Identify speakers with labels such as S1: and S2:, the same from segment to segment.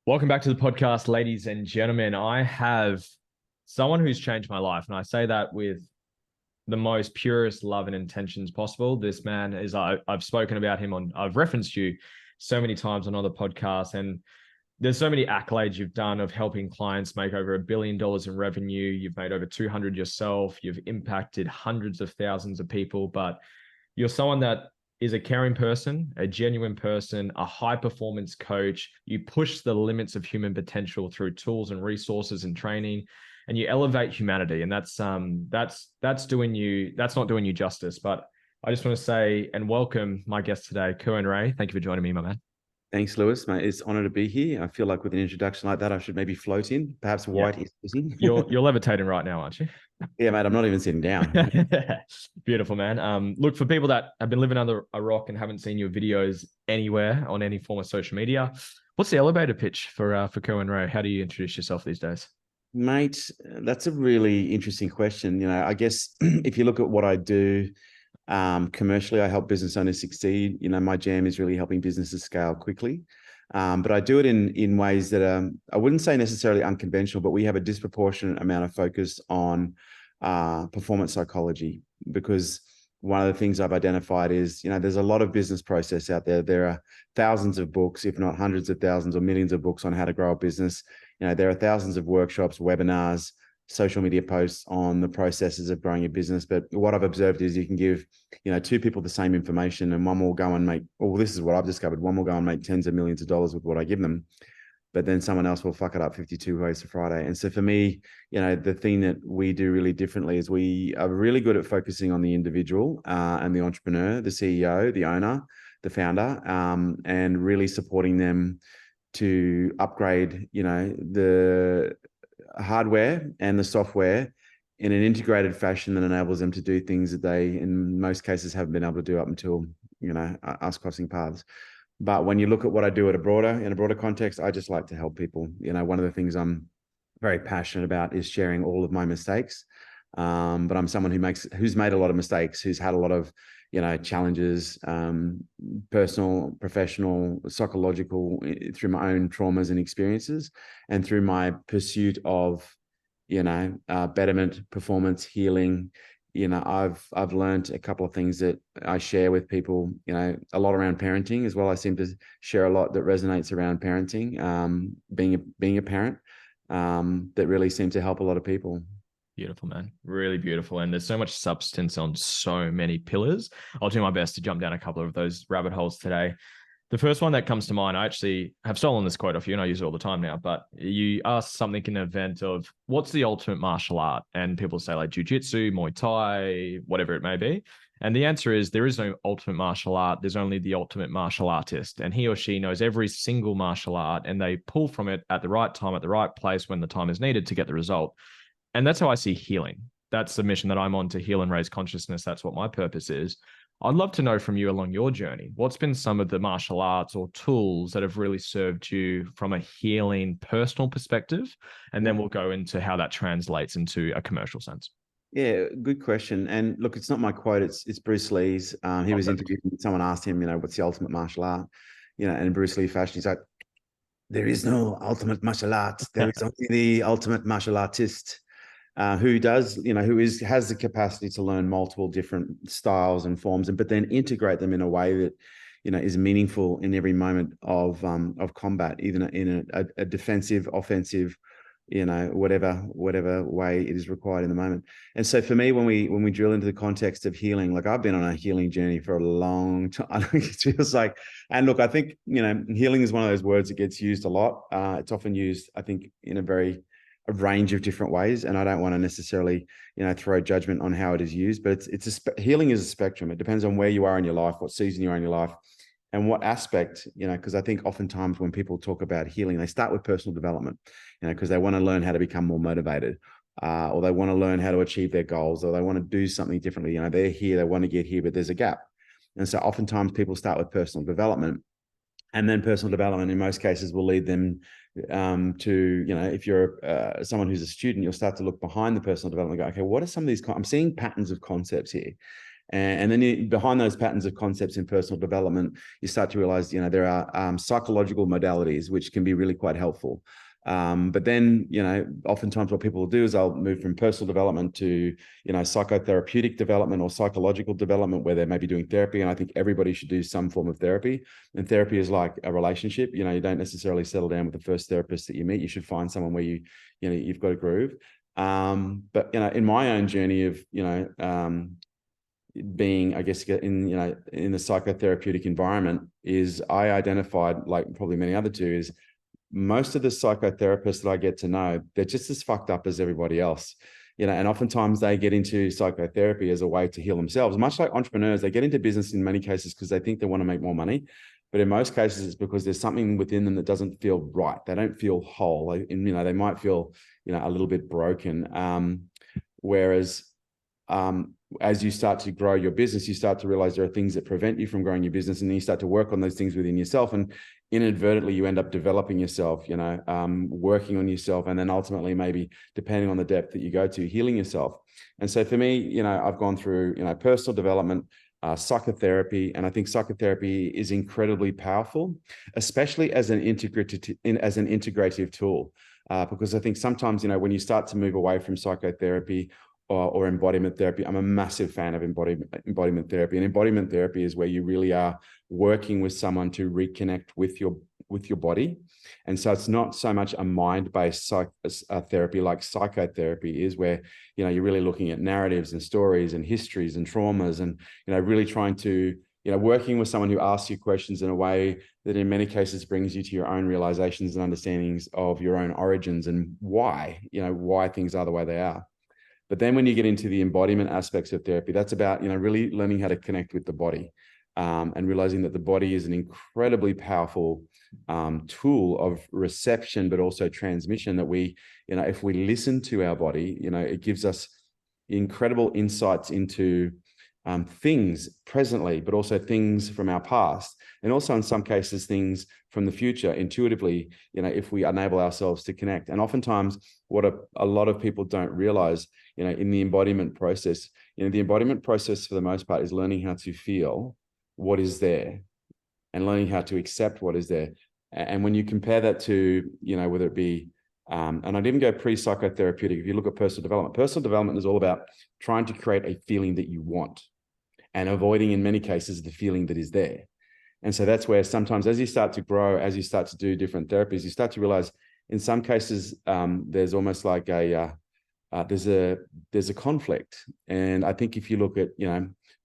S1: Welcome back to the podcast, ladies and gentlemen. I have someone who's changed my life, and I say that with the most purest love and intentions possible. This man is, I've spoken about him I've referenced you so many times on other podcasts, and there's so many accolades you've done of helping clients make over $1 billion in revenue. You've made over 200 yourself. You've impacted hundreds of thousands of people, but you're someone that is a caring person, a genuine person, a high performance coach. You push the limits of human potential through tools and resources and training, and you elevate humanity. And that's not doing you justice. But I just want to say and welcome my guest today, Kerwin Ray. Thank you for joining me, my man.
S2: Thanks, Lewis, mate. It's an honor to be here. I feel like with an introduction like that, I should maybe float in. Perhaps
S1: Yeah,
S2: White is sitting.
S1: you're levitating right now, aren't you?
S2: Yeah, mate. I'm not even sitting down.
S1: Beautiful, man. Look, for people that have been living under a rock and haven't seen your videos anywhere on any form of social media, what's the elevator pitch for Kerwin Ray? How do you introduce yourself these days?
S2: Mate, that's a really interesting question. I guess if you look at what I do commercially, I help business owners succeed. My jam is really helping businesses scale quickly. But I do it in ways that I wouldn't say necessarily unconventional, but we have a disproportionate amount of focus on performance psychology, because one of the things I've identified is, there's a lot of business process out there. There are thousands of books, if not hundreds of thousands or millions of books on how to grow a business. There are thousands of workshops, webinars, social media posts on the processes of growing your business. But what I've observed is you can give, two people the same information, and one will go and make, well, this is what I've discovered. One will go and make tens of millions of dollars with what I give them, but then someone else will fuck it up 52 ways to Friday. And so for me, the thing that we do really differently is we are really good at focusing on the individual and the entrepreneur, the CEO, the owner, the founder, and really supporting them to upgrade, the hardware and the software in an integrated fashion that enables them to do things that they, in most cases, haven't been able to do up until, us crossing paths. But when you look at what I do in a broader context, I just like to help people. One of the things I'm very passionate about is sharing all of my mistakes. But I'm someone who's made a lot of mistakes, who's had a lot of, challenges, personal, professional, psychological, through my own traumas and experiences, and through my pursuit of, betterment, performance, healing. I've learned a couple of things that I share with people, a lot around parenting as well. I seem to share a lot that resonates around parenting, being a parent, that really seem to help a lot of people.
S1: Beautiful, man. Really beautiful. And there's so much substance on so many pillars. I'll do my best to jump down a couple of those rabbit holes today. The first one that comes to mind, I actually have stolen this quote off you, and I use it all the time now, but you asked something in an event of what's the ultimate martial art? And people say like jujitsu, Muay Thai, whatever it may be. And the answer is there is no ultimate martial art. There's only the ultimate martial artist. And he or she knows every single martial art, and they pull from it at the right time, at the right place when the time is needed to get the result. And that's how I see healing. That's the mission that I'm on, to heal and raise consciousness. That's what my purpose is. I'd love to know from you along your journey, what's been some of the martial arts or tools that have really served you from a healing personal perspective? And then we'll go into how that translates into a commercial sense.
S2: Yeah, good question. And look, it's not my quote, it's Bruce Lee's. He was interviewed, someone asked him, what's the ultimate martial art? And in Bruce Lee fashion, he's like, there is no ultimate martial art. There is only the ultimate martial artist. Who does, has the capacity to learn multiple different styles and forms, but then integrate them in a way that, is meaningful in every moment of combat, either in a defensive, offensive, whatever way it is required in the moment. And so for me, when we drill into the context of healing, like I've been on a healing journey for a long time. It feels like, and look, I think, healing is one of those words that gets used a lot. It's often used, I think, in a range of different ways, and I don't want to necessarily, throw judgment on how it is used, but healing is a spectrum. It depends on where you are in your life, what season you are in your life, and what aspect, because I think oftentimes when people talk about healing, they start with personal development, because they want to learn how to become more motivated, or they want to learn how to achieve their goals, or they want to do something differently. They're here, they want to get here, but there's a gap. And so oftentimes people start with personal development, and then personal development in most cases will lead them to, if you're someone who's a student, you'll start to look behind the personal development and go, okay, what are some of these, I'm seeing patterns of concepts here. And then behind those patterns of concepts in personal development, you start to realize, there are psychological modalities which can be really quite helpful. But then, oftentimes what people will do is they'll move from personal development to, psychotherapeutic development or psychological development, where they may be doing therapy. And I think everybody should do some form of therapy. And therapy is like a relationship. You don't necessarily settle down with the first therapist that you meet. You should find someone where you've got a groove. But in my own journey of, being, I guess, in the psychotherapeutic environment, is I identified, like probably many other do, is most of the psychotherapists that I get to know, they're just as fucked up as everybody else. And oftentimes they get into psychotherapy as a way to heal themselves. Much like entrepreneurs, they get into business in many cases because they think they want to make more money. But in most cases, it's because there's something within them that doesn't feel right. They don't feel whole. They might feel, a little bit broken. Whereas as you start to grow your business, you start to realize there are things that prevent you from growing your business, and then you start to work on those things within yourself, and inadvertently you end up developing yourself, working on yourself, and then ultimately, maybe depending on the depth that you go to, healing yourself. And so for me, I've gone through, personal development, psychotherapy, and I think psychotherapy is incredibly powerful, especially as an integrative tool, because I think sometimes, when you start to move away from psychotherapy or embodiment therapy. I'm a massive fan of embodiment therapy. And embodiment therapy is where you really are working with someone to reconnect with your body. And so it's not so much a mind-based therapy like psychotherapy is, where, you're really looking at narratives and stories and histories and traumas, and, really trying to, working with someone who asks you questions in a way that in many cases brings you to your own realizations and understandings of your own origins and why things are the way they are. But then when you get into the embodiment aspects of therapy, that's about, really learning how to connect with the body, and realizing that the body is an incredibly powerful tool of reception, but also transmission, that we, if we listen to our body, it gives us incredible insights into things presently, but also things from our past, and also in some cases things from the future intuitively, if we enable ourselves to connect. And oftentimes what a lot of people don't realize, in the embodiment process, the embodiment process for the most part is learning how to feel what is there and learning how to accept what is there. And when you compare that to, whether it be, and I'd even go pre-psychotherapeutic, if you look at personal development is all about trying to create a feeling that you want and avoiding, in many cases, the feeling that is there. And so that's where sometimes, as you start to grow, as you start to do different therapies, you start to realize in some cases, there's almost like there's a conflict. And I think if you look at,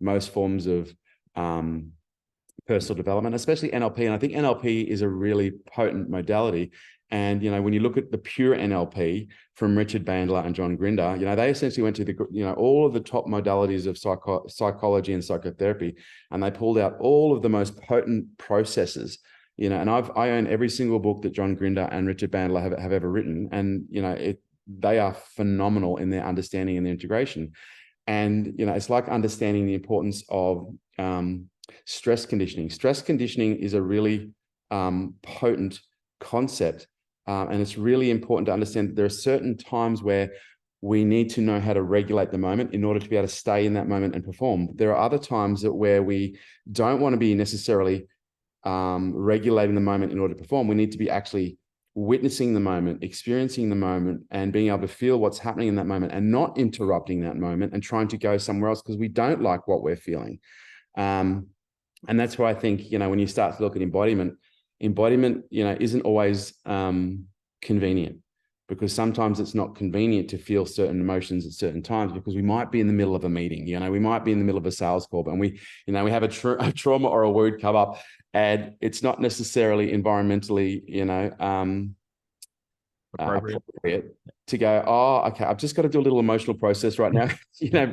S2: most forms of personal development, especially NLP, and I think NLP is a really potent modality. And, when you look at the pure NLP from Richard Bandler and John Grinder, they essentially went to all of the top modalities of psychology and psychotherapy, and they pulled out all of the most potent processes, and I own every single book that John Grinder and Richard Bandler have ever written. And, they are phenomenal in their understanding and their integration. And, it's like understanding the importance of stress conditioning. Stress conditioning is a really potent concept. And it's really important to understand that there are certain times where we need to know how to regulate the moment in order to be able to stay in that moment and perform. There are other times where we don't want to be necessarily regulating the moment in order to perform. We need to be actually witnessing the moment, experiencing the moment, and being able to feel what's happening in that moment and not interrupting that moment and trying to go somewhere else because we don't like what we're feeling. And that's why I think, when you start to look at embodiment, isn't always convenient, because sometimes it's not convenient to feel certain emotions at certain times, because we might be in the middle of a meeting, we might be in the middle of a sales call, and we have a trauma or a wound come up, and it's not necessarily environmentally, appropriate to go, oh, okay, I've just got to do a little emotional process right now.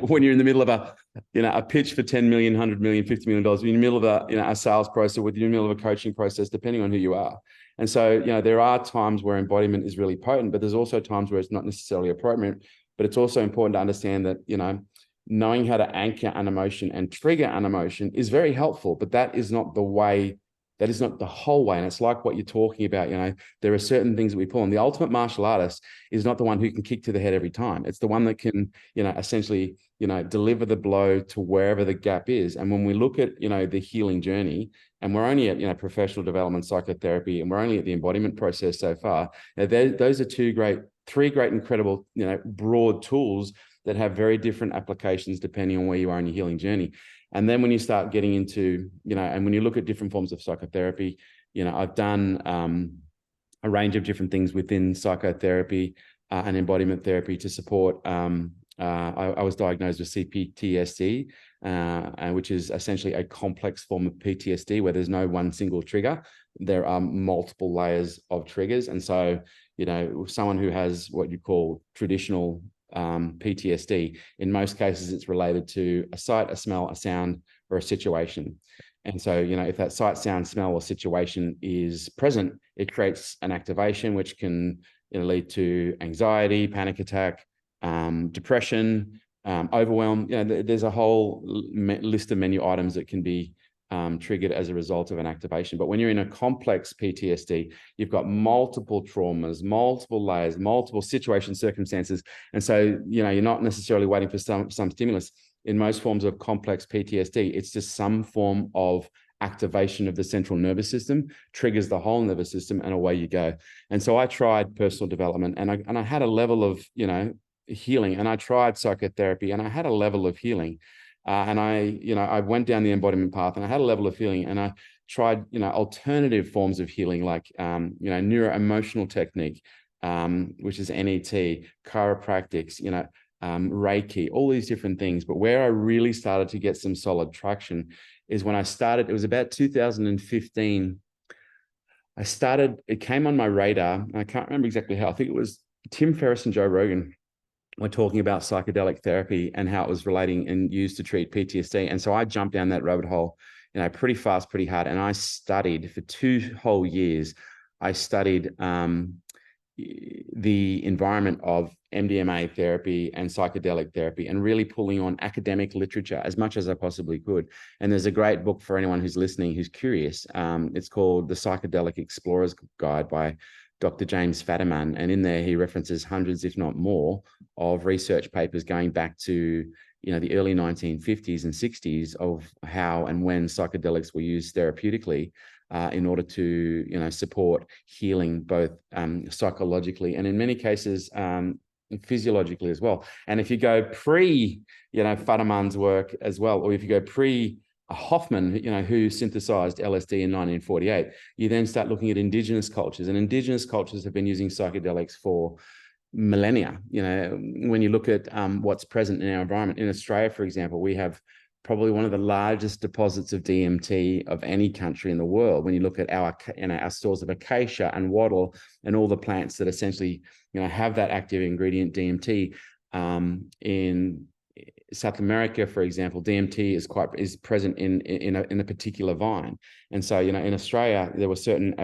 S2: When you're in the middle of a pitch for 10 million, 100 million, $50 million, you're in the middle of a sales process, you're in the middle of a coaching process, depending on who you are. And so, there are times where embodiment is really potent, but there's also times where it's not necessarily appropriate. But it's also important to understand that, knowing how to anchor an emotion and trigger an emotion is very helpful, but that is not the way That is not the whole way. And it's like what you're talking about. There are certain things that we pull on. The ultimate martial artist is not the one who can kick to the head every time. It's the one that can, essentially, deliver the blow to wherever the gap is. And when we look at, the healing journey, and we're only at, professional development psychotherapy, and we're only at the embodiment process so far, those are three great, incredible, broad tools that have very different applications depending on where you are in your healing journey. And then when you start getting into, and when you look at different forms of psychotherapy, I've done a range of different things within psychotherapy and embodiment therapy to support. I was diagnosed with CPTSD, which is essentially a complex form of PTSD where there's no one single trigger. There are multiple layers of triggers. And so, someone who has what you call traditional PTSD, in most cases, it's related to a sight, a smell, a sound, or a situation. And so, if that sight, sound, smell, or situation is present, it creates an activation, which can lead to anxiety, panic attack, depression, overwhelm. There's a whole list of menu items that can be triggered as a result of an activation. But when you're in a complex PTSD, you've got multiple traumas, multiple layers, multiple situations, circumstances. And so, you're not necessarily waiting for some stimulus. In most forms of complex PTSD, it's just some form of activation of the central nervous system, triggers the whole nervous system, and away you go. And so I tried personal development, and I had a level of, healing, and I tried psychotherapy, and I had a level of healing. And I went down the embodiment path, and I had a level of healing, and I tried, alternative forms of healing, like, neuro-emotional technique, which is NET, chiropractics, Reiki, all these different things. But where I really started to get some solid traction is when it was about 2015. It came on my radar, and I can't remember exactly how. I think it was Tim Ferriss and Joe Rogan were talking about psychedelic therapy and how it was relating and used to treat PTSD. And so I jumped down that rabbit hole, pretty fast, pretty hard. And I studied for 2 whole years. I studied the environment of MDMA therapy and psychedelic therapy, and really pulling on academic literature as much as I possibly could. And there's a great book for anyone who's listening, who's curious. It's called The Psychedelic Explorer's Guide by Dr. James Fadiman. And in there, he references hundreds, if not more, of research papers going back to, the early 1950s and 60s of how and when psychedelics were used therapeutically in order to, support healing, both psychologically and in many cases, physiologically as well. And if you go pre, Fadiman's work as well, or if you go pre Hoffman, who synthesized LSD in 1948, you then start looking at indigenous cultures, and indigenous cultures have been using psychedelics for millennia. When you look at what's present in our environment in Australia, for example, we have probably one of the largest deposits of DMT of any country in the world. When you look at our stores of acacia and wattle and all the plants that essentially, have that active ingredient DMT. In South America, for example, DMT is present in a particular vine. And so, in Australia, there were certain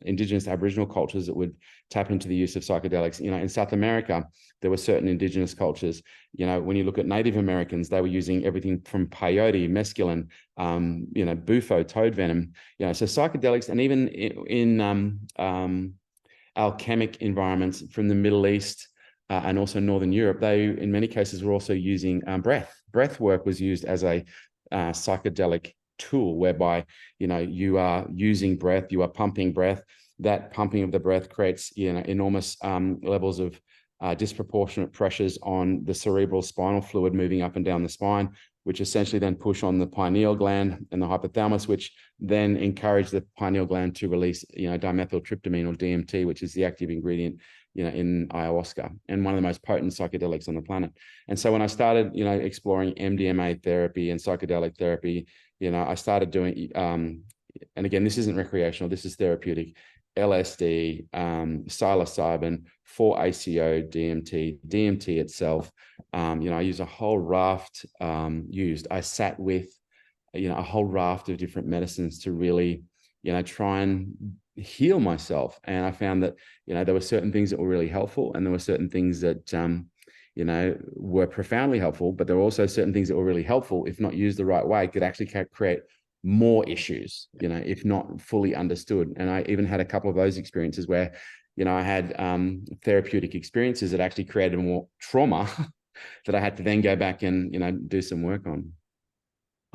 S2: indigenous Aboriginal cultures that would tap into the use of psychedelics. In South America, there were certain indigenous cultures. When you look at Native Americans, they were using everything from peyote, mescaline, bufo, toad venom. So psychedelics, and even in alchemic environments from the Middle East, and also Northern Europe, they, in many cases, were also using breath. Breath work was used as a psychedelic tool, whereby, you are using breath, you are pumping breath. That pumping of the breath creates, enormous levels of disproportionate pressures on the cerebral spinal fluid moving up and down the spine, which essentially then push on the pineal gland and the hypothalamus, which then encourage the pineal gland to release, dimethyltryptamine, or DMT, which is the active ingredient in ayahuasca, and one of the most potent psychedelics on the planet. And so when I started, exploring MDMA therapy and psychedelic therapy, I started doing, and again, this isn't recreational, this is therapeutic, LSD, psilocybin, 4-ACO, DMT itself. I use a whole raft, I sat with, a whole raft of different medicines to really, try and heal myself. And I found that, there were certain things that were really helpful, and there were certain things that, were profoundly helpful, but there were also certain things that were really helpful, if not used the right way, could actually create more issues, if not fully understood. And I even had a couple of those experiences where, I had therapeutic experiences that actually created more trauma that I had to then go back and, do some work on.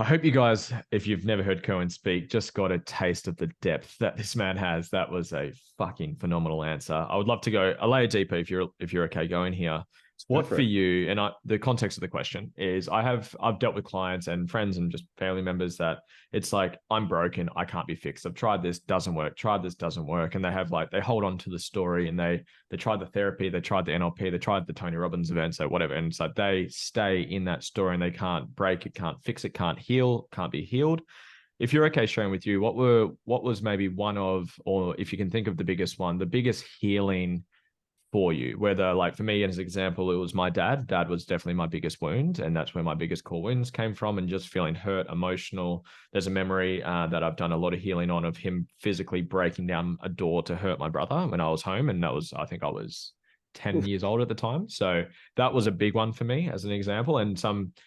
S1: I hope you guys, if you've never heard Kerwin speak, just got a taste of the depth that this man has. That was a fucking phenomenal answer. I would love to go a layer deeper if you're okay going here. What for you, and the context of the question is I've dealt with clients and friends and just family members that it's like, I'm broken, I can't be fixed. I've tried this, doesn't work, tried this, doesn't work. And they hold on to the story, and they tried the therapy, they tried the NLP, they tried the Tony Robbins events, so whatever. And it's like they stay in that story and they can't break it, can't fix it, can't heal, can't be healed. If you're okay sharing with you, what was maybe one of, or if you can think of the biggest one, the biggest healing for you, whether like for me as an example, it was my dad was definitely my biggest wound, and that's where my biggest core wounds came from, and just feeling hurt, emotional. There's a memory that I've done a lot of healing on, of him physically breaking down a door to hurt my brother when I was home, and I think I was 10 years old at the time. So that was a big one for me as an example.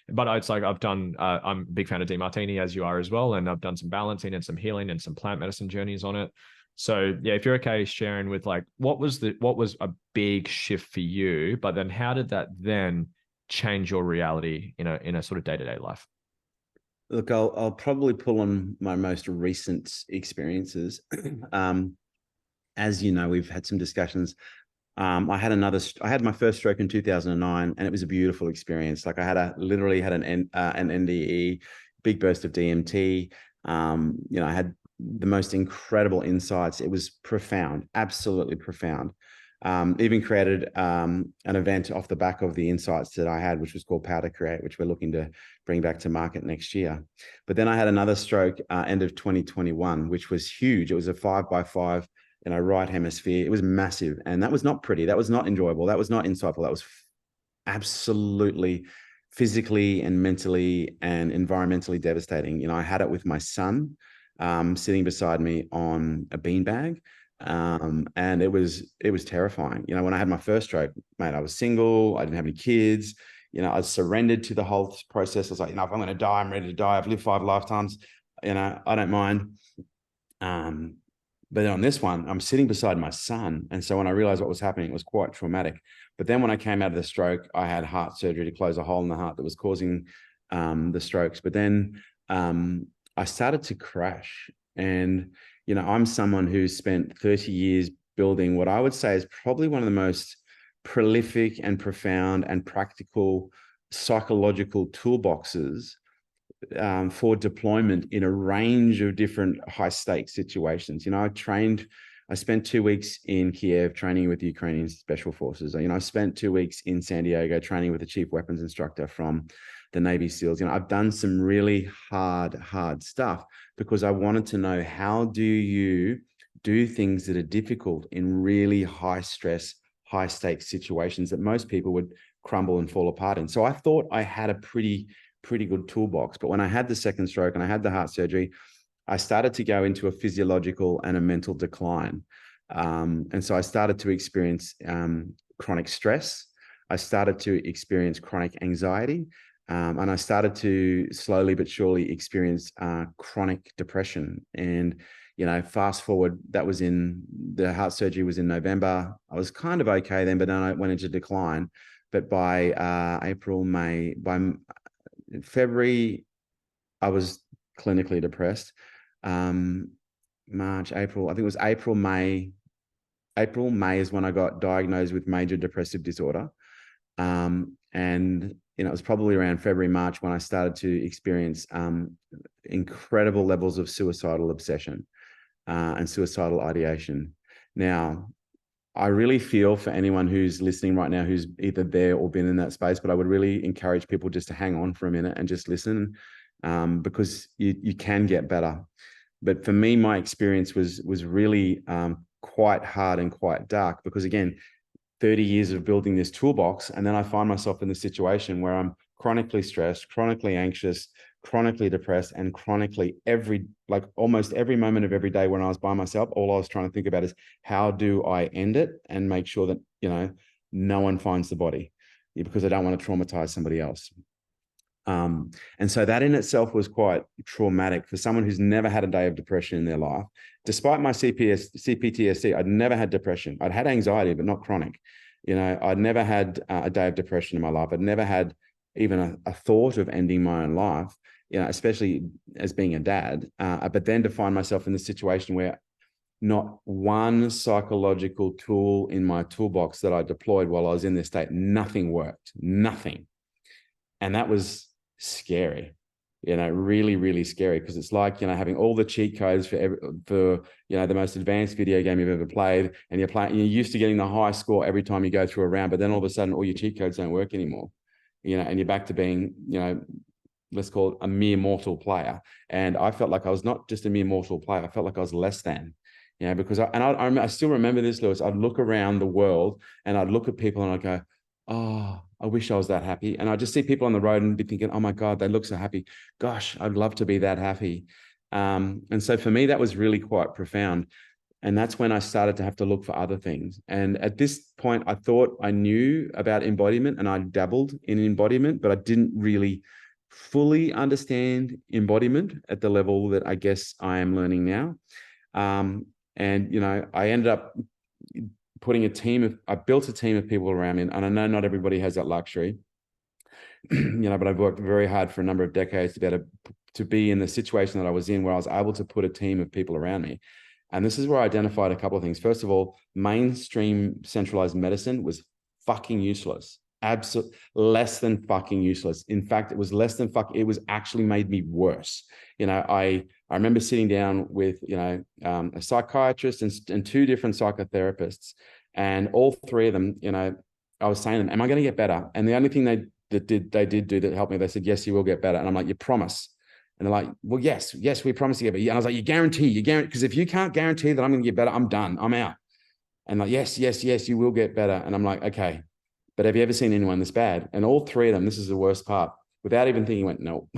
S1: But it's like I've done, I'm a big fan of DeMartini, as you are as well. And I've done some balancing and some healing and some plant medicine journeys on it. So yeah, if you're okay sharing with like, what was a big shift for you, but then how did that then change your reality in a sort of day-to-day life?
S2: Look, I'll probably pull on my most recent experiences. As you know, we've had some discussions. I had my first stroke in 2009, and it was a beautiful experience. Like literally had an NDE, big burst of DMT. I had the most incredible insights. It was profound, absolutely profound. Even created an event off the back of the insights that I had, which was called Power to Create, which we're looking to bring back to market next year. But then I had another stroke end of 2021, which was huge. It was a 5x5 in a right hemisphere. It was massive. And that was not pretty. That was not enjoyable. That was not insightful. That was absolutely physically and mentally and environmentally devastating. I had it with my son sitting beside me on a beanbag. And it was terrifying. When I had my first stroke, mate, I was single. I didn't have any kids. I surrendered to the whole process. I was like, if I'm going to die, I'm ready to die. I've lived 5 lifetimes. I don't mind. But on this one, I'm sitting beside my son. And so when I realized what was happening, it was quite traumatic. But then when I came out of the stroke, I had heart surgery to close a hole in the heart that was causing the strokes. But then I started to crash. And, I'm someone who's spent 30 years building what I would say is probably one of the most prolific and profound and practical psychological toolboxes for deployment in a range of different high stakes situations. I spent 2 weeks in Kiev training with the Ukrainian Special Forces. I spent 2 weeks in San Diego training with the chief weapons instructor from the Navy SEALs. I've done some really hard stuff because I wanted to know, how do you do things that are difficult in really high stress, high stakes situations that most people would crumble and fall apart in. So I thought I had a pretty good toolbox. But when I had the second stroke and I had the heart surgery, I started to go into a physiological and a mental decline. And so I started to experience chronic stress. I started to experience chronic anxiety. And I started to slowly but surely experience chronic depression. And, fast forward, the heart surgery was in November. I was kind of okay then, but then I went into decline. But by February, I was clinically depressed. March, April, I think it was April, May. April, May is when I got diagnosed with major depressive disorder. And it was probably around February, March when I started to experience incredible levels of suicidal obsession and suicidal ideation. Now, I really feel for anyone who's listening right now, who's either there or been in that space, but I would really encourage people just to hang on for a minute and just listen, because you can get better. But for me, my experience was really quite hard and quite dark, because again, 30 years of building this toolbox, and then I find myself in the situation where I'm chronically stressed, chronically anxious, chronically depressed, and chronically almost every moment of every day when I was by myself, all I was trying to think about is, how do I end it and make sure that, no one finds the body, because I don't want to traumatize somebody else. And so that in itself was quite traumatic for someone who's never had a day of depression in their life. Despite my CPTSD, I'd never had depression. I'd had anxiety, but not chronic. I'd never had a day of depression in my life. I'd never had even a thought of ending my own life, especially as being a dad. But then to find myself in this situation where not one psychological tool in my toolbox that I deployed while I was in this state, nothing worked, nothing. And that was scary, really, really scary, because it's like, having all the cheat codes for the most advanced video game you've ever played, and you're used to getting the high score every time you go through a round, but then all of a sudden all your cheat codes don't work anymore, and you're back to being, let's call it a mere mortal player. And I felt like I was not just a mere mortal player. I felt like I was less than, because I still remember this, Lewis. I'd look around the world and I'd look at people and I'd go, oh, I wish I was that happy. And I just see people on the road and be thinking, oh my God, they look so happy. Gosh, I'd love to be that happy. And so for me, that was really quite profound. And that's when I started to have to look for other things. And at this point, I thought I knew about embodiment and I dabbled in embodiment, but I didn't really fully understand embodiment at the level that I guess I am learning now. And I ended up I built a team of people around me, and I know not everybody has that luxury, but I've worked very hard for a number of decades to be in the situation that I was in, where I was able to put a team of people around me. And this is where I identified a couple of things. First of all, mainstream centralized medicine was fucking useless. Absolutely less than fucking useless. In fact, it was less than it was actually made me worse. I remember sitting down with, a psychiatrist and two different psychotherapists, and all three of them, I was saying to them, am I going to get better? And the only thing they did do that helped me, they said, yes, you will get better. And I'm like, you promise? And they're like, well, yes, we promise you get better. And I was like, you guarantee, because if you can't guarantee that I'm going to get better, I'm done, I'm out. And like, yes, you will get better. And I'm like, okay, but have you ever seen anyone this bad? And all three of them, this is the worst part, without even thinking, went, no.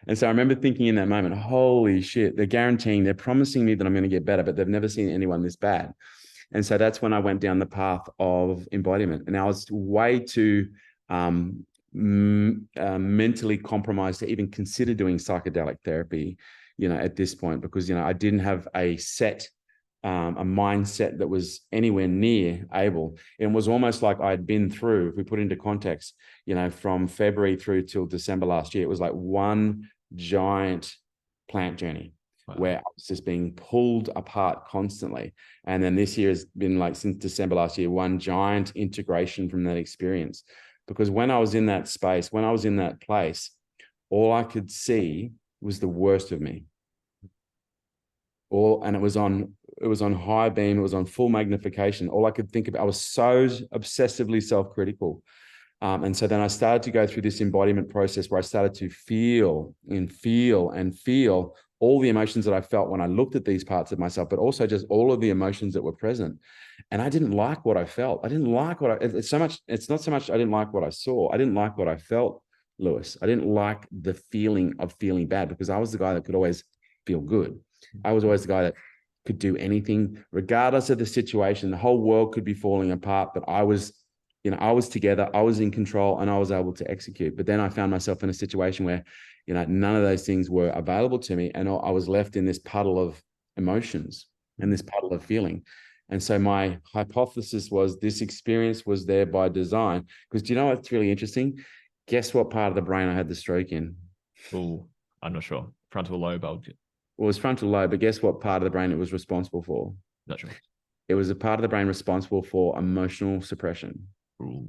S2: And so I remember thinking in that moment, holy shit, they're promising me that I'm going to get better, but they've never seen anyone this bad. And so that's when I went down the path of embodiment. And I was way too mentally compromised to even consider doing psychedelic therapy, at this point, because, I didn't have a mindset that was anywhere near able. It was almost like I'd been through, if we put into context, from February through till December last year, it was like one giant plant journey. Wow. Where I was just being pulled apart constantly. And then this year has been, like, since December last year, one giant integration from that experience. Because when I was in that space, when I was in that place, all I could see was the worst of me. And it was on high beam, it was on full magnification. All I could think about, I was so obsessively self-critical. And so then I started to go through this embodiment process where I started to feel all the emotions that I felt when I looked at these parts of myself, but also just all of the emotions that were present. And I didn't like what I felt. I didn't like it's not so much I didn't like what I saw. I didn't like what I felt, Lewis. I didn't like the feeling of feeling bad, because I was the guy that could always feel good. I was always the guy that could do anything, regardless of the situation. The whole world could be falling apart, but I was together, I was in control, and I was able to execute. But then I found myself in a situation where, none of those things were available to me. And I was left in this puddle of emotions and this puddle of feeling. And so my hypothesis was this experience was there by design. Because do you know what's really interesting? Guess what part of the brain I had the stroke in?
S1: Oh, I'm not sure. Frontal lobe.
S2: Well, it was frontal lobe, but guess what part of the brain it was responsible for?
S1: Not sure.
S2: It was a part of the brain responsible for emotional suppression.
S1: Ooh.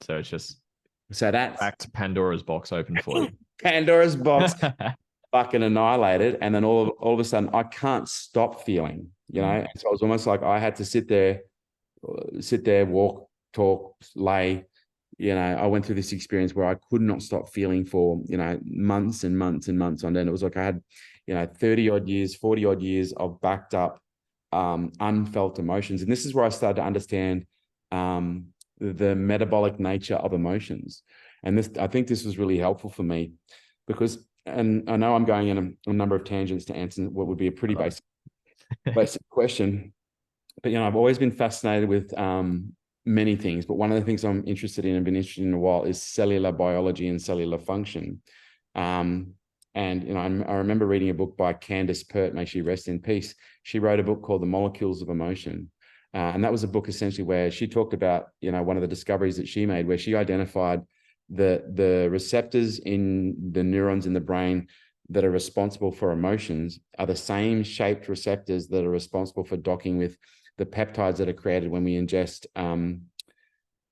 S1: So it's just
S2: that's
S1: back to Pandora's box open for you.
S2: Pandora's box fucking annihilated. And then all of a sudden I can't stop feeling, And so it was almost like I had to sit there, walk, talk, lay. I went through this experience where I could not stop feeling for, months and months and months on end. It was like I had, 30 odd years, 40 odd years of backed up, unfelt emotions. And this is where I started to understand, the metabolic nature of emotions. And I think this was really helpful for me, because, and I know I'm going in a number of tangents to answer what would be a pretty basic question, but I've always been fascinated with many things, but one of the things I'm interested in and been interested in a while is cellular biology and cellular function. And I remember reading a book by Candace Pert, may she rest in peace. She wrote a book called The Molecules of Emotion. And that was a book essentially where she talked about, one of the discoveries that she made, where she identified the receptors in the neurons in the brain that are responsible for emotions are the same shaped receptors that are responsible for docking with the peptides that are created when we ingest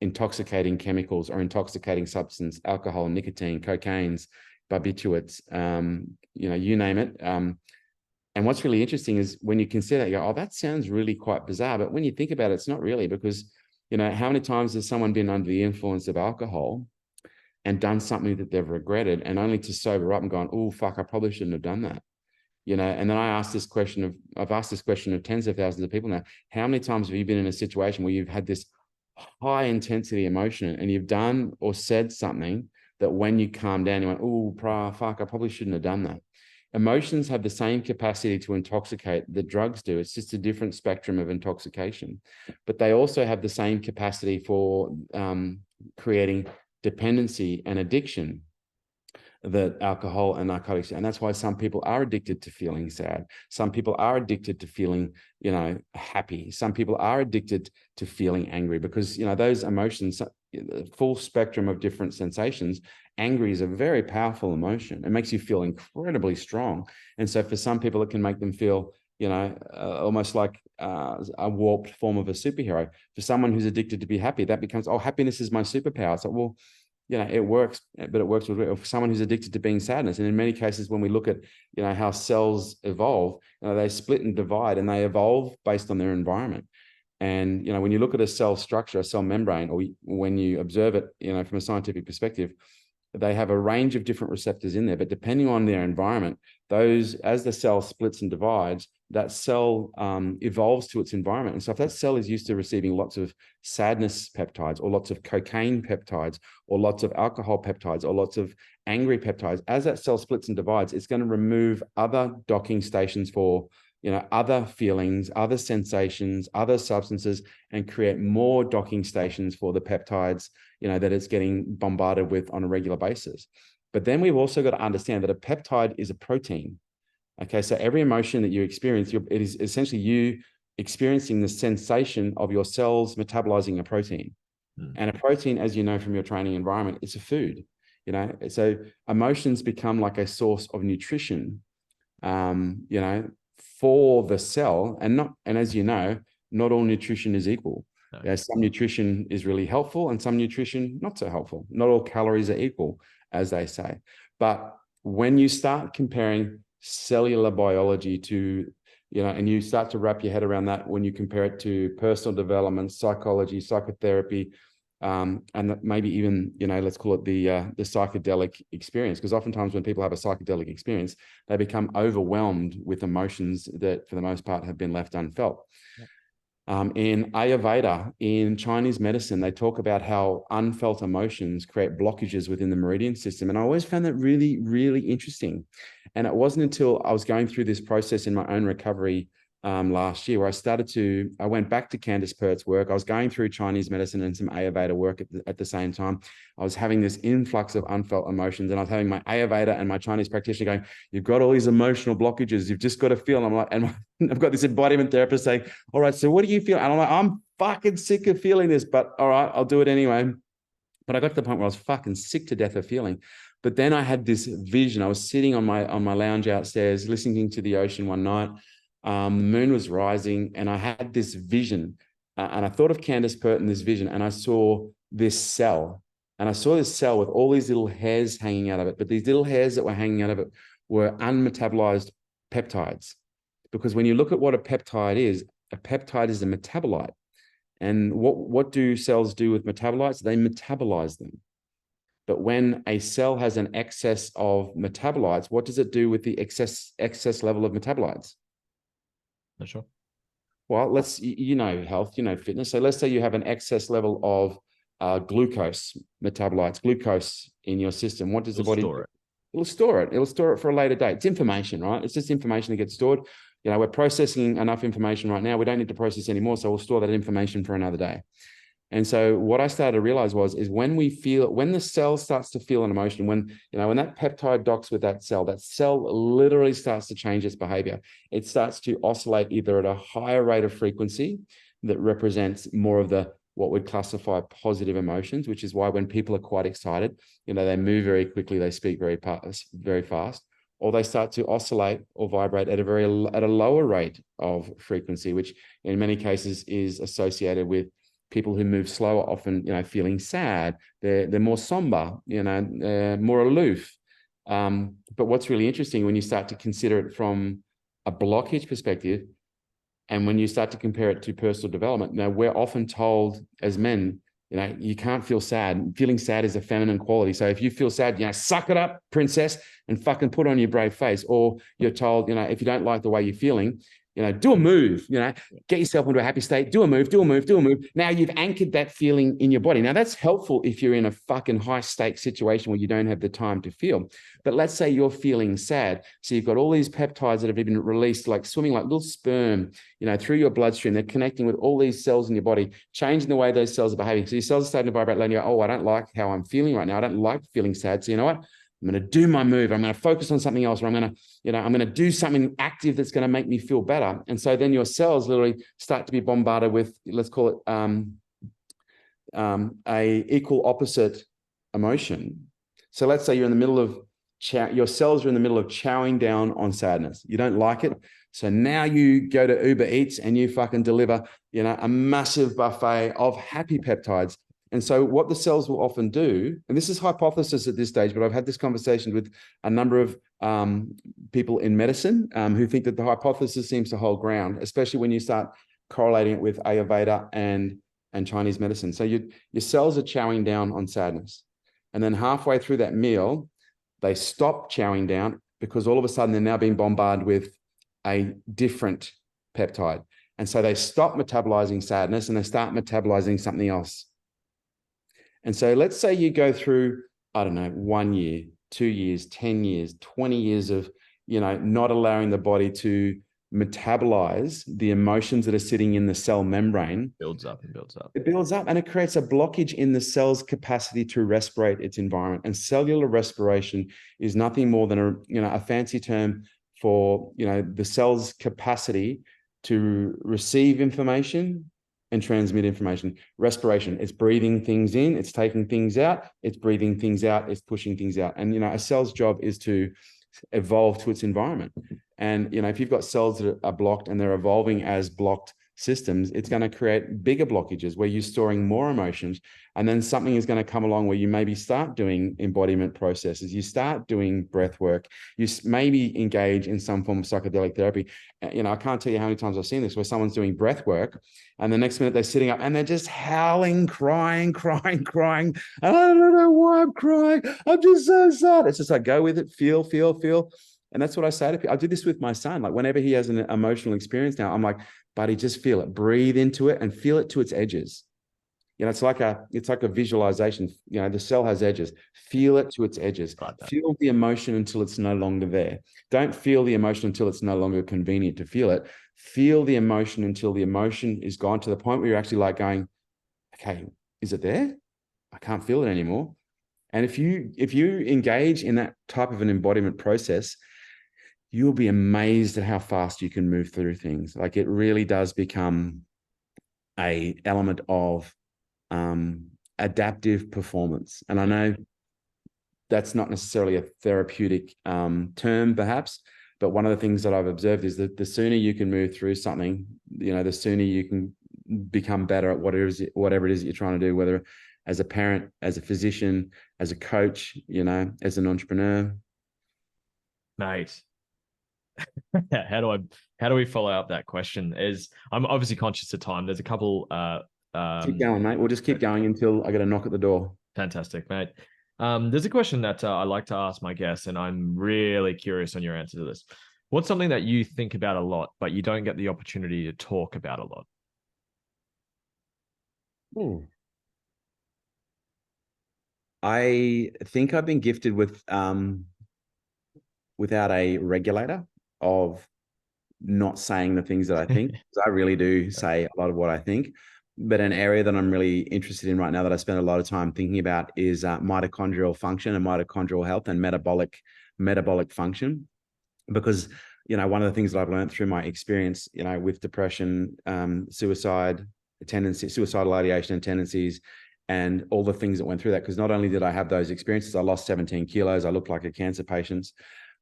S2: intoxicating chemicals or intoxicating substance, alcohol, nicotine, cocaines, barbiturates, you name it. And what's really interesting is when you consider it, you go, oh, that sounds really quite bizarre. But when you think about it, it's not really, because, how many times has someone been under the influence of alcohol and done something that they've regretted, and only to sober up and gone, oh, fuck, I probably shouldn't have done that. And then I've asked this question of tens of thousands of people now. How many times have you been in a situation where you've had this high intensity emotion and you've done or said something that when you calm down, you went, oh, fuck, I probably shouldn't have done that. Emotions have the same capacity to intoxicate that drugs do. It's just a different spectrum of intoxication. But they also have the same capacity for creating dependency and addiction that alcohol and narcotics. And that's why some people are addicted to feeling sad. Some people are addicted to feeling, happy. Some people are addicted to feeling angry, because, those emotions, full spectrum of different sensations. Angry is a very powerful emotion. It makes you feel incredibly strong. And so for some people, it can make them feel, almost like a warped form of a superhero. For someone who's addicted to be happy, that becomes, oh, happiness is my superpower. So, well, it works, but it works with someone who's addicted to being sadness. And in many cases, when we look at, how cells evolve, they split and divide, and they evolve based on their environment. And, when you look at a cell structure, a cell membrane, or when you observe it, from a scientific perspective, they have a range of different receptors in there, but depending on their environment, as the cell splits and divides, that cell evolves to its environment. And so if that cell is used to receiving lots of sadness peptides, or lots of cocaine peptides, or lots of alcohol peptides, or lots of angry peptides, as that cell splits and divides, it's going to remove other docking stations for other feelings, other sensations, other substances, and create more docking stations for the peptides, that it's getting bombarded with on a regular basis. But then we've also got to understand that a peptide is a protein. Okay, so every emotion that you experience, it is essentially you experiencing the sensation of your cells metabolizing a protein. And a protein, as you know from your training environment, it's a food. So emotions become like a source of nutrition, for the cell, and as you know, not all nutrition is equal. No. Some nutrition is really helpful, and some nutrition not so helpful. Not all calories are equal, as they say. But when you start comparing cellular biology to, and you start to wrap your head around that, when you compare it to personal development, psychology, psychotherapy, and maybe even, let's call it the psychedelic experience, because oftentimes when people have a psychedelic experience, they become overwhelmed with emotions that for the most part have been left unfelt. Yep. In Ayurveda, in Chinese medicine, they talk about how unfelt emotions create blockages within the meridian system. And I always found that really, really interesting. And it wasn't until I was going through this process in my own recovery last year, where I went back to Candace Pert's work. I was going through Chinese medicine and some Ayurveda work at the same time. I was having this influx of unfelt emotions, and I was having my Ayurveda and my Chinese practitioner going, you've got all these emotional blockages. You've just got to feel. And I'm like, and I've got this embodiment therapist saying, all right, so what do you feel? And I'm like, I'm fucking sick of feeling this, but all right, I'll do it anyway. But I got to the point where I was fucking sick to death of feeling. But then I had this vision. I was sitting on my lounge outstairs, listening to the ocean one night. The moon was rising, and I had this vision, and I thought of Candace Pert in this vision, and I saw this cell, with all these little hairs hanging out of it. But these little hairs that were hanging out of it were unmetabolized peptides, because when you look at what a peptide is a metabolite. And what do cells do with metabolites? They metabolize them. But when a cell has an excess of metabolites, what does it do with the excess level of metabolites?
S1: Not sure.
S2: Well, health, fitness. So let's say you have an excess level of glucose metabolites, glucose in your system. What does the body do? It'll store it. It'll store it for a later date. It's information, right? It's just information that gets stored. We're processing enough information right now. We don't need to process anymore. So we'll store that information for another day. And so what I started to realize is when the cell starts to feel an emotion, when that peptide docks with that cell literally starts to change its behavior. It starts to oscillate either at a higher rate of frequency that represents more of the what we'd classify positive emotions, which is why when people are quite excited, they move very quickly, they speak very fast, or they start to oscillate or vibrate at a lower rate of frequency, which in many cases is associated with people who move slower, often, feeling sad. They're more somber, more aloof. But what's really interesting when you start to consider it from a blockage perspective, and when you start to compare it to personal development, we're often told as men, you can't feel sad. Feeling sad is a feminine quality. So if you feel sad, suck it up, princess, and fucking put on your brave face. Or you're told, if you don't like the way you're feeling, do a move, get yourself into a happy state, do a move. Now you've anchored that feeling in your body. Now that's helpful if you're in a fucking high stake situation where you don't have the time to feel. But let's say you're feeling sad. So you've got all these peptides that have been released, like swimming like little sperm, through your bloodstream. They're connecting with all these cells in your body, changing the way those cells are behaving. So your cells are starting to vibrate low and you go, oh, I don't like how I'm feeling right now. I don't like feeling sad. So you know what? I'm going to do my move. I'm going to focus on something else, or I'm going to do something active that's going to make me feel better. And so then your cells literally start to be bombarded with, let's call it a equal opposite emotion. So let's say you're in the middle of your cells are in the middle of chowing down on sadness. You don't like it. So now you go to Uber Eats and you fucking deliver, a massive buffet of happy peptides. And so what the cells will often do, and this is hypothesis at this stage, but I've had this conversation with a number of people in medicine who think that the hypothesis seems to hold ground, especially when you start correlating it with Ayurveda and Chinese medicine. So your cells are chowing down on sadness. And then halfway through that meal, they stop chowing down because all of a sudden they're now being bombarded with a different peptide. And so they stop metabolizing sadness and they start metabolizing something else. And so let's say you go through, 1 year, 2 years, 10 years, 20 years of, not allowing the body to metabolize the emotions that are sitting in the cell membrane.
S1: Builds up and builds up.
S2: It builds up and it creates a blockage in the cell's capacity to respirate its environment. And cellular respiration is nothing more than a fancy term for, the cell's capacity to receive information and transmit information. Respiration, it's breathing things in, it's taking things out, it's breathing things out, it's pushing things out. And, a cell's job is to evolve to its environment. And, if you've got cells that are blocked and they're evolving as blocked systems, it's going to create bigger blockages where you're storing more emotions. And then something is going to come along where you maybe start doing embodiment processes, you start doing breath work, you maybe engage in some form of psychedelic therapy. I can't tell you how many times I've seen this where someone's doing breath work and the next minute they're sitting up and they're just howling, crying. And I don't know why I'm crying. I'm just so sad. It's just like, go with it, feel. And that's what I say to people. I do this with my son. Like whenever he has an emotional experience now, I'm like, buddy, just feel it, breathe into it and feel it to its edges. It's like a visualization. The cell has edges. Feel it to its edges. Feel the emotion until it's no longer there. Don't feel the emotion until it's no longer convenient to feel it. Feel the emotion until the emotion is gone to the point where you're actually like going, okay, is it there? I can't feel it anymore. And if you engage in that type of an embodiment process, you'll be amazed at how fast you can move through things. Like it really does become an element of adaptive performance. And I know that's not necessarily a therapeutic term, perhaps, but one of the things that I've observed is that the sooner you can move through something, the sooner you can become better at whatever it is that you're trying to do, whether as a parent, as a physician, as a coach, as an entrepreneur.
S1: Mate. How do we follow up that question? I'm obviously conscious of time. There's a couple
S2: keep going, mate. We'll just keep going until I get a knock at the door.
S1: Fantastic, mate. There's a question that I like to ask my guests, and I'm really curious on your answer to this. What's something that you think about a lot, but you don't get the opportunity to talk about a lot?
S2: I think I've been gifted with without a regulator of not saying the things that I think. I really do say a lot of what I think, But an area that I'm really interested in right now that I spend a lot of time thinking about is mitochondrial function and mitochondrial health and metabolic function. Because, one of the things that I've learned through my experience, with depression, suicidal ideation and tendencies, and all the things that went through that, because not only did I have those experiences, I lost 17 kilos, I looked like a cancer patient,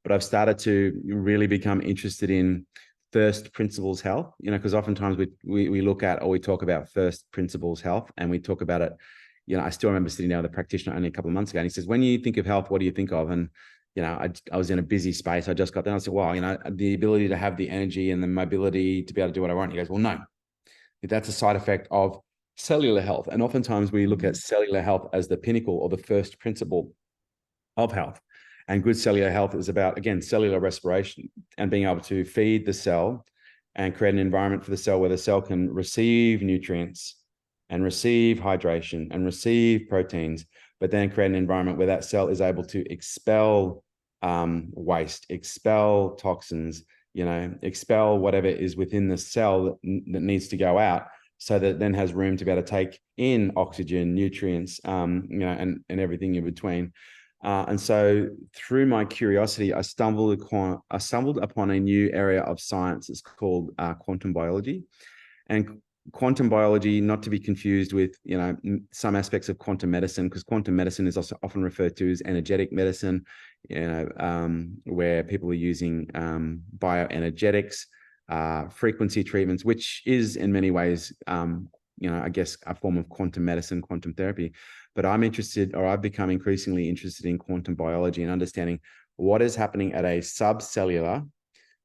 S2: but I've started to really become interested in first principles health, because oftentimes we look at, or we talk about first principles health, and we talk about it. I still remember sitting down with a practitioner only a couple of months ago, and he says, when you think of health, what do you think of? And I was in a busy space. I just got there. I said, wow, the ability to have the energy and the mobility to be able to do what I want. He goes, well, no, that's a side effect of cellular health. And oftentimes we look at cellular health as the pinnacle or the first principle of health. And good cellular health is about, again, cellular respiration and being able to feed the cell and create an environment for the cell where the cell can receive nutrients and receive hydration and receive proteins, but then create an environment where that cell is able to expel waste, expel toxins, expel whatever is within the cell that needs to go out, so that it then has room to be able to take in oxygen, nutrients, and everything in between. And so through my curiosity, I stumbled upon a new area of science. It's called quantum biology. And quantum biology, not to be confused with, some aspects of quantum medicine, because quantum medicine is also often referred to as energetic medicine, where people are using bioenergetics, frequency treatments, which is in many ways, I guess, a form of quantum medicine, quantum therapy. But I've become increasingly interested in quantum biology and understanding what is happening at a subcellular,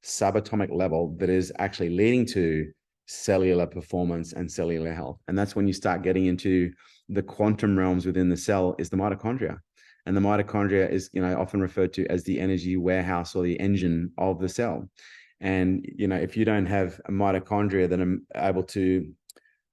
S2: subatomic level that is actually leading to cellular performance and cellular health. And that's when you start getting into the quantum realms within the cell, is the mitochondria. And the mitochondria is, often referred to as the energy warehouse or the engine of the cell. And, if you don't have a mitochondria that are able to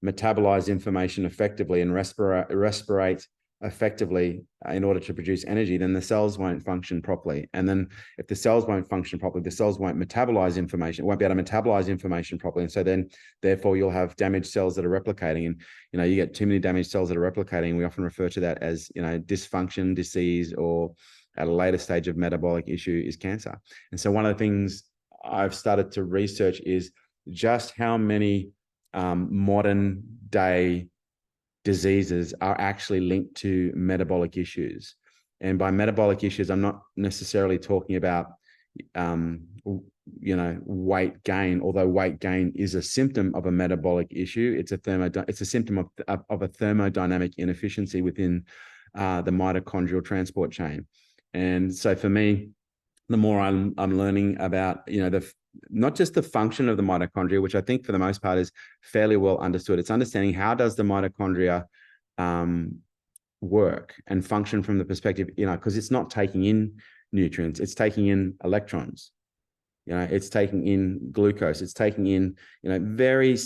S2: metabolize information effectively and respirate effectively in order to produce energy, then the cells won't function properly. And then if the cells won't function properly, the cells won't metabolize information, won't be able to metabolize information properly. And so then therefore you'll have damaged cells that are replicating. And, you get too many damaged cells that are replicating. We often refer to that as, dysfunction, disease, or at a later stage of metabolic issue is cancer. And so one of the things I've started to research is just how many modern day diseases are actually linked to metabolic issues. And by metabolic issues, I'm not necessarily talking about, weight gain, although weight gain is a symptom of a metabolic issue. It's a symptom of a thermodynamic inefficiency within the mitochondrial transport chain. And so for me, the more I'm learning about, not just the function of the mitochondria, which I think for the most part is fairly well understood. It's understanding how does the mitochondria work and function from the perspective, because it's not taking in nutrients, it's taking in electrons, it's taking in glucose, it's taking in, very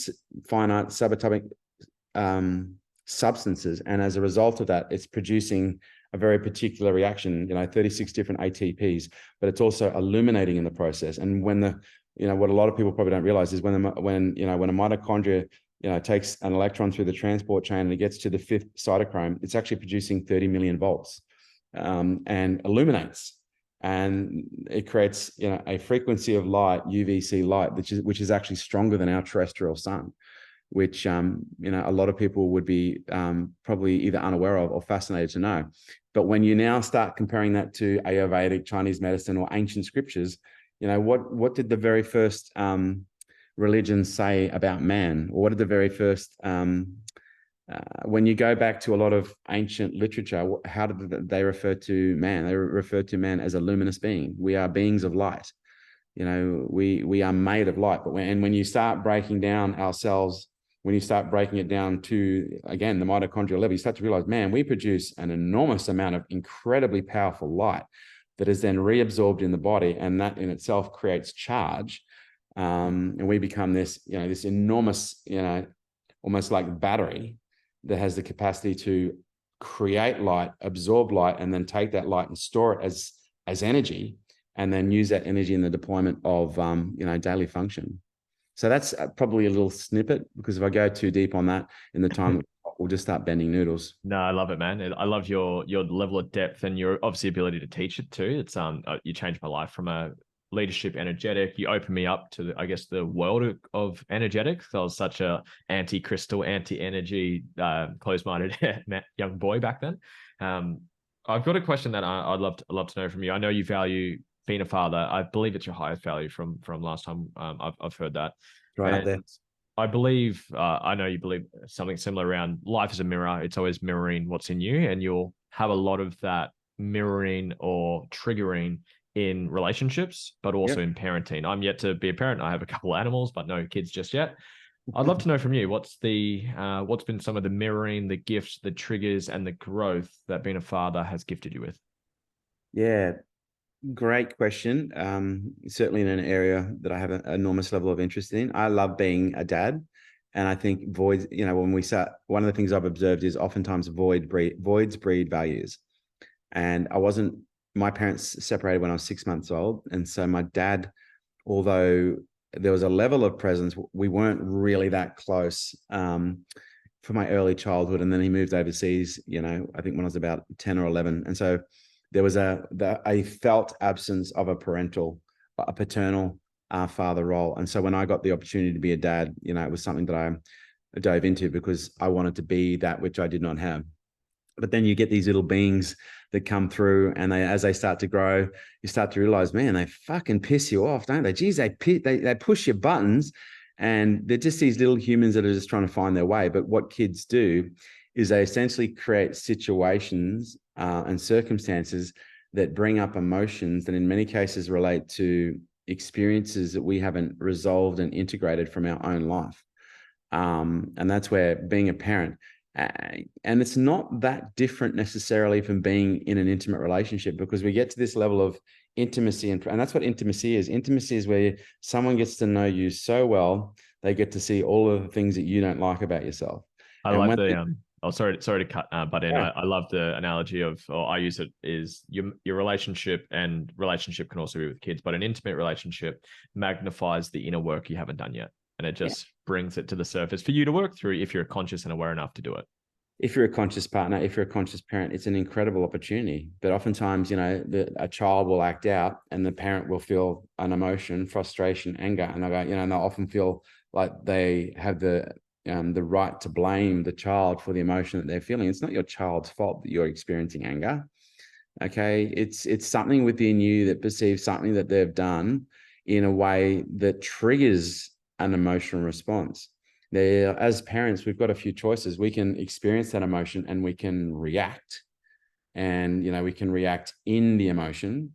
S2: finite subatomic substances. And as a result of that, it's producing a very particular reaction, 36 different ATPs, but it's also illuminating in the process. And when what a lot of people probably don't realize is when a mitochondria, takes an electron through the transport chain and it gets to the 5th cytochrome, it's actually producing 30 million volts and illuminates. And it creates, a frequency of light, UVC light, which is actually stronger than our terrestrial sun, which, a lot of people would be probably either unaware of or fascinated to know. But when you now start comparing that to Ayurvedic, Chinese medicine, or ancient scriptures, what did the very first religions say about man? Or what did the very first, when you go back to a lot of ancient literature, how did they refer to man? They referred to man as a luminous being. We are beings of light. We are made of light. But when you start breaking down ourselves, when you start breaking it down to, again, the mitochondrial level, you start to realize, man, we produce an enormous amount of incredibly powerful light that is then reabsorbed in the body, and that in itself creates charge. And we become this, this enormous, almost like battery that has the capacity to create light, absorb light, and then take that light and store it as energy, and then use that energy in the deployment of, daily function. So that's probably a little snippet, because if I go too deep on that in the time, we'll just start bending noodles.
S1: No, I love it, man. I love your level of depth and your obviously ability to teach it too. It's you changed my life from a leadership energetic. You opened me up to I guess the world of energetics. I was such a anti-crystal, anti-energy, closed-minded young boy back then. I've got a question that I'd love to know from you. I know you value being a father. I believe it's your highest value from last time. I've heard that.
S2: Right up
S1: And
S2: there.
S1: I believe, I know you believe something similar around life as a mirror. It's always mirroring what's in you, and you'll have a lot of that mirroring or triggering in relationships, but also
S2: Yep.
S1: in parenting. I'm yet to be a parent. I have a couple of animals, but no kids just yet. I'd love to know from you what's been some of the mirroring, the gifts, the triggers, and the growth that being a father has gifted you with.
S2: Yeah, great question. Certainly in an area that I have an enormous level of interest in. I love being a dad. And I think voids, when we start, one of the things I've observed is oftentimes voids breed values. And my parents separated when I was 6 months old. And so my dad, although there was a level of presence, we weren't really that close for my early childhood. And then he moved overseas, I think when I was about 10 or 11. And so there was a felt absence of a paternal father role. And so when I got the opportunity to be a dad, it was something that I dove into because I wanted to be that which I did not have. But then you get these little beings that come through, and as they start to grow, you start to realize, man, they fucking piss you off, don't they? Geez, they push your buttons, and they're just these little humans that are just trying to find their way. But what kids do is they essentially create situations and circumstances that bring up emotions that in many cases relate to experiences that we haven't resolved and integrated from our own life. And that's where being a parent, and it's not that different necessarily from being in an intimate relationship, because we get to this level of intimacy, and that's what intimacy is. Intimacy is where someone gets to know you so well, they get to see all of the things that you don't like about yourself.
S1: I
S2: And
S1: like
S2: when
S1: the oh sorry to cut but in
S2: yeah,
S1: I love the analogy of, or I use it, is your relationship, and relationship can also be with kids, but an intimate relationship magnifies the inner work you haven't done yet, and it
S2: yeah.
S1: just brings it to the surface for you to work through if you're conscious and aware enough to do it.
S2: If you're a conscious partner, if you're a conscious parent, it's an incredible opportunity. But oftentimes, a child will act out and the parent will feel an emotion, frustration, anger. And and they'll often feel like they have the right to blame the child for the emotion that they're feeling. It's not your child's fault that you're experiencing anger. Okay. It's something within you that perceives something that they've done in a way that triggers an emotional response. There, as parents, we've got a few choices. We can experience that emotion and we can react, and we can react in the emotion,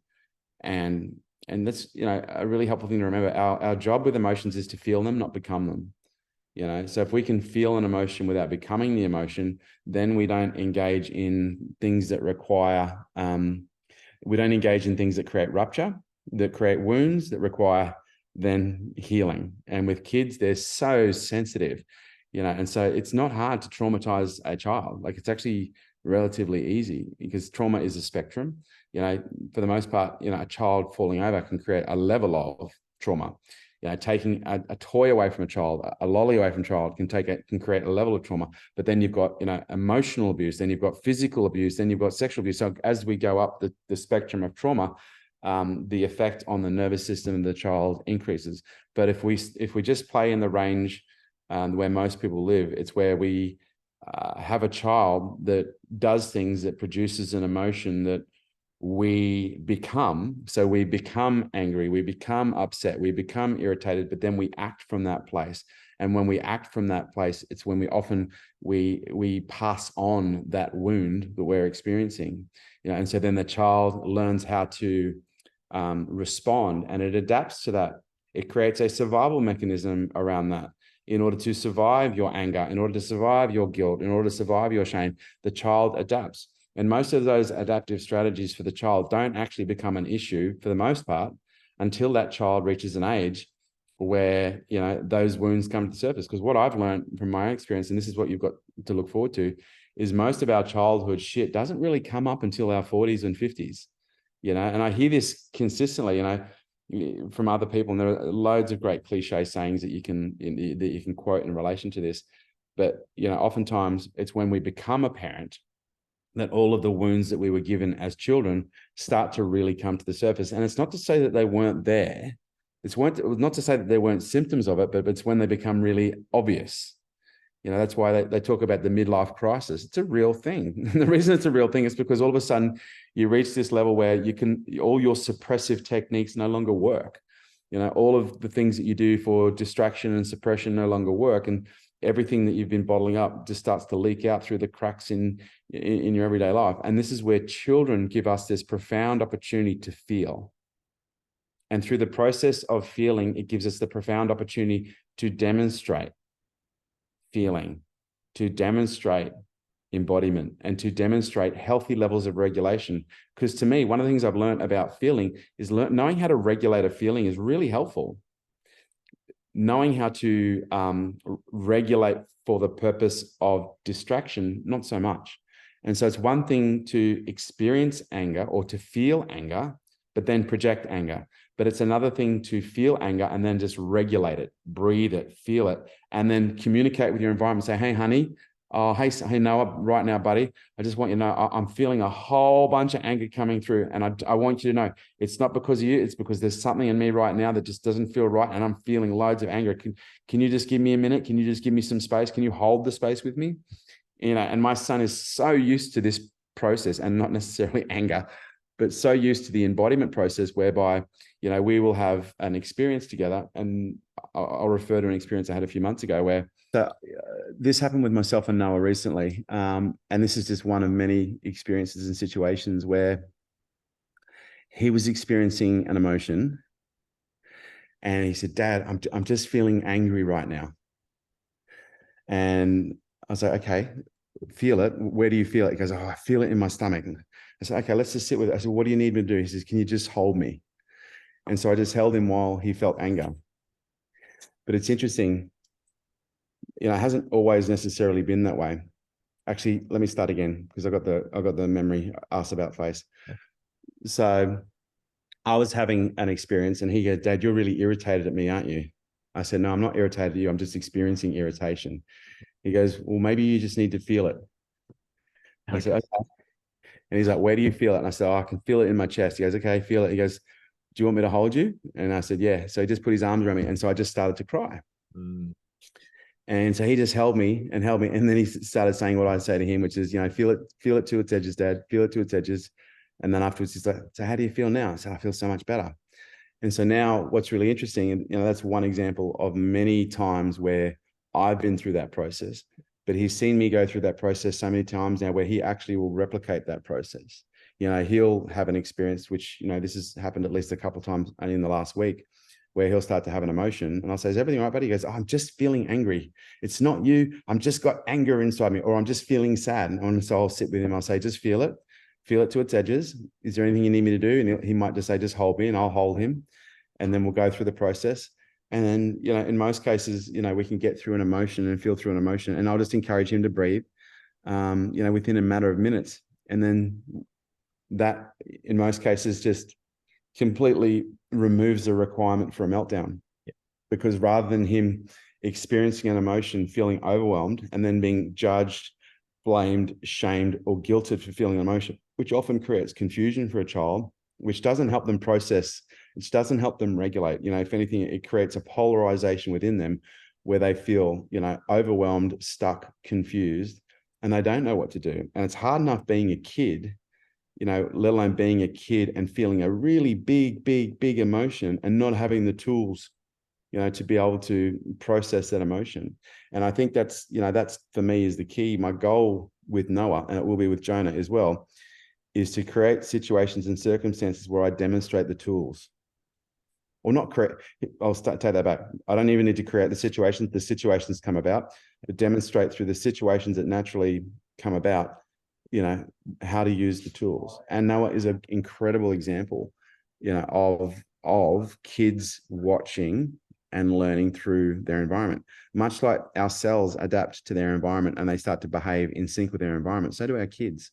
S2: and that's a really helpful thing to remember. Our job with emotions is to feel them, not become them. So if we can feel an emotion without becoming the emotion, then we don't engage in things that require we don't engage in things that create rupture, that create wounds, that require then healing. And with kids, they're so sensitive, and so it's not hard to traumatize a child. Like, it's actually relatively easy, because trauma is a spectrum. For the most part, a child falling over can create a level of trauma. Taking a toy away from a child, a lolly away from a child can create a level of trauma. But then you've got, emotional abuse, then you've got physical abuse, then you've got sexual abuse. So as we go up the spectrum of trauma, the effect on the nervous system of the child increases. But if we just play in the range where most people live, it's where we have a child that does things that produces an emotion that we become. So we become angry, we become upset, we become irritated, but then we act from that place. And when we act from that place, it's when we pass on that wound that we're experiencing. And so then the child learns how to respond, and it adapts to that. It creates a survival mechanism around that. In order to survive your anger, in order to survive your guilt, in order to survive your shame, the child adapts. And most of those adaptive strategies for the child don't actually become an issue, for the most part, until that child reaches an age where those wounds come to the surface. Because what I've learned from my experience, and this is what you've got to look forward to, is most of our childhood shit doesn't really come up until our 40s and 50s. And I hear this consistently. from other people, and there are loads of great cliche sayings that you can quote in relation to this. But oftentimes it's when we become a parent that all of the wounds that we were given as children start to really come to the surface. And it's not to say that they weren't there. It was not to say that there weren't symptoms of it, but it's when they become really obvious. That's why they talk about the midlife crisis. It's a real thing. And the reason it's a real thing is because all of a sudden you reach this level where all your suppressive techniques no longer work. All of the things that you do for distraction and suppression no longer work. And everything that you've been bottling up just starts to leak out through the cracks in your everyday life. And this is where children give us this profound opportunity to feel. And through the process of feeling, it gives us the profound opportunity to demonstrate feeling, to demonstrate embodiment, and to demonstrate healthy levels of regulation. Because to me, one of the things I've learned about feeling is knowing how to regulate a feeling is really helpful. Knowing how to regulate for the purpose of distraction, not so much. And so it's one thing to experience anger or to feel anger, but then project anger. But it's another thing to feel anger and then just regulate it, breathe it, feel it, and then communicate with your environment. Say, hey, honey, hey, Noah, right now, buddy, I just want you to know I'm feeling a whole bunch of anger coming through. And I want you to know it's not because of you. It's because there's something in me right now that just doesn't feel right. And I'm feeling loads of anger. Can you just give me a minute? Can you just give me some space? Can you hold the space with me? And my son is so used to this process, and not necessarily anger, but so used to the embodiment process whereby, we will have an experience together. And I'll refer to an experience I had a few months ago where this happened with myself and Noah recently. And this is just one of many experiences and situations where he was experiencing an emotion. And he said, Dad, I'm just feeling angry right now. And I was like, okay, feel it. Where do you feel it? He goes, oh, I feel it in my stomach. I said, okay, let's just sit with it. I said, what do you need me to do? He says, can you just hold me? And so I just held him while he felt anger. But it's interesting, it hasn't always necessarily been that way. Actually, let me start again because I got the memory ass about face. So I was having an experience and he goes, Dad, you're really irritated at me, aren't you? I said, no, I'm not irritated at you. I'm just experiencing irritation. He goes, well, maybe you just need to feel it. Okay. I said, okay. And he's like, where do you feel it? And I said, oh, I can feel it in my chest. He goes, okay, feel it. He goes, do you want me to hold you? And I said, yeah. So he just put his arms around me. And so I just started to cry. And so he just held me. And then he started saying what I say to him, which is, feel it to its edges, Dad, feel it to its edges. And then afterwards, he's like, so how do you feel now? I said, I feel so much better. And so now what's really interesting, and that's one example of many times where I've been through that process, but he's seen me go through that process so many times now where he actually will replicate that process. He'll have an experience, which, this has happened at least a couple of times only in the last week, where he'll start to have an emotion. And I'll say, is everything all right, buddy? He goes, oh, I'm just feeling angry. It's not you. I'm just got anger inside me, or I'm just feeling sad. And so I'll sit with him. I'll say, just feel it to its edges. Is there anything you need me to do? And he might just say, just hold me, and I'll hold him. And then we'll go through the process. And then, in most cases, we can get through an emotion and feel through an emotion. And I'll just encourage him to breathe, within a matter of minutes. And then that, in most cases, just completely removes the requirement for a meltdown. Yeah. Because rather than him experiencing an emotion, feeling overwhelmed, and then being judged, blamed, shamed, or guilted for feeling an emotion, which often creates confusion for a child, which doesn't help them process, which doesn't help them regulate. If anything, it creates a polarization within them where they feel, overwhelmed, stuck, confused, and they don't know what to do. And it's hard enough being a kid, let alone being a kid and feeling a really big emotion and not having the tools, to be able to process that emotion. And I think that's for me is the key. My goal with Noah, and it will be with Jonah as well, is to create situations and circumstances where I demonstrate the tools. Or not create, take that back. I don't even need to create the situations. The situations come about. To demonstrate through the situations that naturally come about, how to use the tools. And Noah is an incredible example, of kids watching and learning through their environment. Much like our cells adapt to their environment and they start to behave in sync with their environment, so do our kids,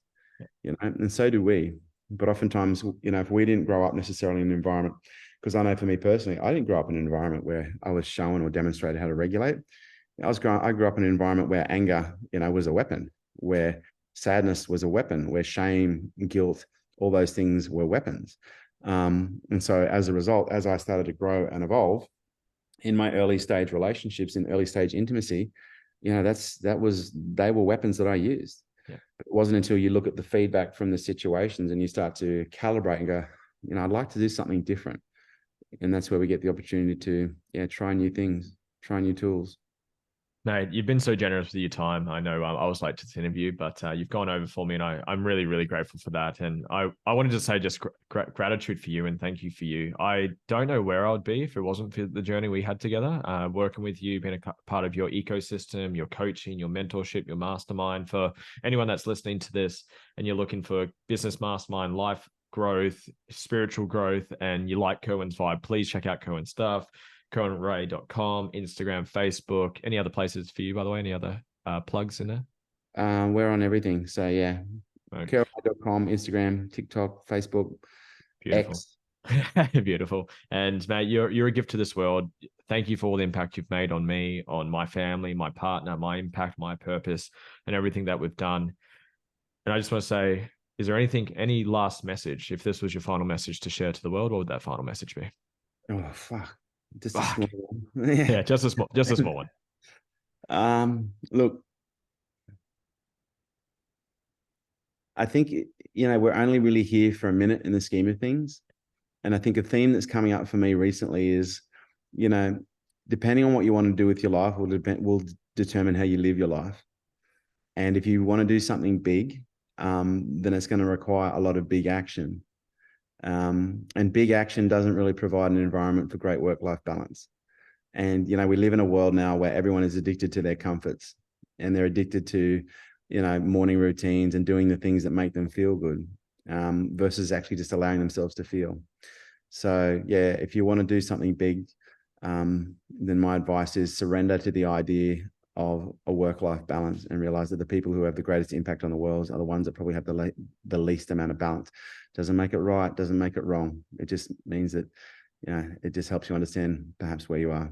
S2: and so do we. But oftentimes, if we didn't grow up necessarily in an environment Because I know for me personally, I didn't grow up in an environment where I was shown or demonstrated how to regulate. I grew up in an environment where anger, was a weapon, where sadness was a weapon, where shame, guilt, all those things were weapons. And so as a result, as I started to grow and evolve in my early stage relationships, in early stage intimacy, they were weapons that I used.
S1: Yeah.
S2: But it wasn't until you look at the feedback from the situations and you start to calibrate and go, I'd like to do something different. And that's where we get the opportunity to, try new things, try new tools.
S1: Mate, you've been so generous with your time. I know I was late to this interview, but you've gone over for me, and I'm really, really grateful for that. And I wanted to say just gratitude for you and thank you for you. I don't know where I would be if it wasn't for the journey we had together, working with you, being a part of your ecosystem, your coaching, your mentorship, your mastermind. For anyone that's listening to this and you're looking for business mastermind, life growth, spiritual growth, and you like Kerwin's vibe, please check out Kerwin's stuff. KerwinRay.com, Instagram, Facebook. Any other places for you, by the way? Any other plugs in there?
S2: We're on everything. So yeah,
S1: Okay.
S2: Kerwin.com, Instagram, TikTok, Facebook,
S1: Beautiful.
S2: X.
S1: Beautiful. And mate, you're a gift to this world. Thank you for all the impact you've made on me, on my family, my partner, my impact, my purpose, and everything that we've done. And I just want to say, is there any last message? If this was your final message to share to the world, what would that final message be?
S2: Oh fuck. Just
S1: Fuck.
S2: a small one.
S1: Yeah, just a small one.
S2: Look, I think we're only really here for a minute in the scheme of things. And I think a theme that's coming up for me recently is, depending on what you want to do with your life will determine how you live your life. And if you want to do something big, then it's going to require a lot of big action. And big action doesn't really provide an environment for great work-life balance. And, we live in a world now where everyone is addicted to their comforts, and they're addicted to, morning routines and doing the things that make them feel good, versus actually just allowing themselves to feel. So yeah, if you want to do something big, then my advice is surrender to the idea of a work-life balance and realize that the people who have the greatest impact on the world are the ones that probably have the least amount of balance. Doesn't make it right, doesn't make it wrong. It just means that, it just helps you understand perhaps where you are.